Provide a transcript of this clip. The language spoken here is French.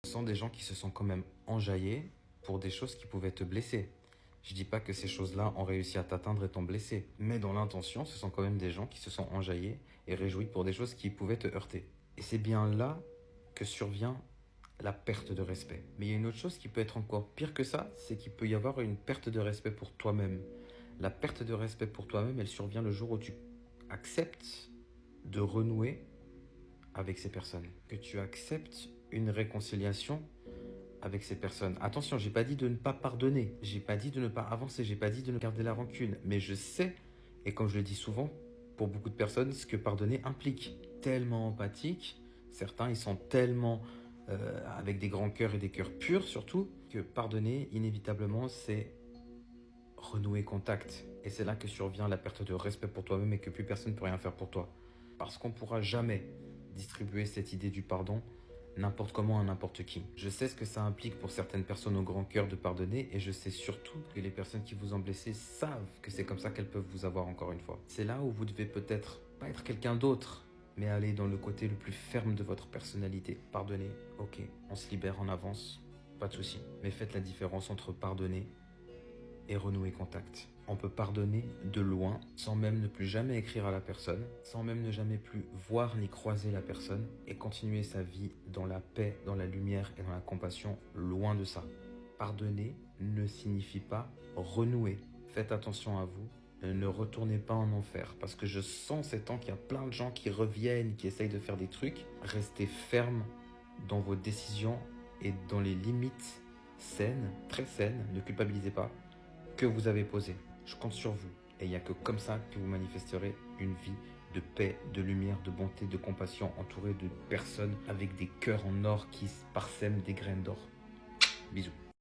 Ce sont des gens qui se sont quand même enjaillés pour des choses qui pouvaient te blesser. Je dis pas que ces choses-là ont réussi à t'atteindre et t'ont blessé, mais dans l'intention, ce sont quand même des gens qui se sont enjaillés et réjouis pour des choses qui pouvaient te heurter. Et c'est bien là que survient la perte de respect. Mais il y a une autre chose qui peut être encore pire que ça, c'est qu'il peut y avoir une perte de respect pour toi-même. La perte de respect pour toi-même, elle survient le jour où tu acceptes de renouer avec ces personnes, que tu acceptes une réconciliation avec ces personnes. Attention, j'ai pas dit de ne pas pardonner, j'ai pas dit de ne pas avancer, j'ai pas dit de ne garder la rancune, mais je sais, et comme je le dis souvent, pour beaucoup de personnes, ce que pardonner implique. Tellement empathique, certains ils sont tellement avec des grands cœurs et des cœurs purs surtout, que pardonner inévitablement c'est renouer contact. Et c'est là que survient la perte de respect pour toi-même et que plus personne ne peut rien faire pour toi. Parce qu'on ne pourra jamais distribuer cette idée du pardon n'importe comment à n'importe qui. Je sais ce que ça implique pour certaines personnes au grand cœur de pardonner et je sais surtout que les personnes qui vous ont blessé savent que c'est comme ça qu'elles peuvent vous avoir encore une fois. C'est là où vous devez peut-être pas être quelqu'un d'autre, mais aller dans le côté le plus ferme de votre personnalité. Pardonner, ok, on se libère en avance, pas de souci. Mais faites la différence entre pardonner et renouer contact. On peut pardonner de loin, sans même ne plus jamais écrire à la personne, sans même ne jamais plus voir ni croiser la personne, et continuer sa vie dans la paix, dans la lumière et dans la compassion, loin de ça. Pardonner ne signifie pas renouer. Faites attention à vous, ne retournez pas en enfer, parce que je sens ces temps qu'il y a plein de gens qui reviennent, qui essayent de faire des trucs. Restez ferme dans vos décisions et dans les limites saines, très saines, ne culpabilisez pas, que vous avez posé. Je compte sur vous. Et il n'y a que comme ça que vous manifesterez une vie de paix, de lumière, de bonté, de compassion, entourée de personnes avec des cœurs en or qui parsèment des graines d'or. Bisous.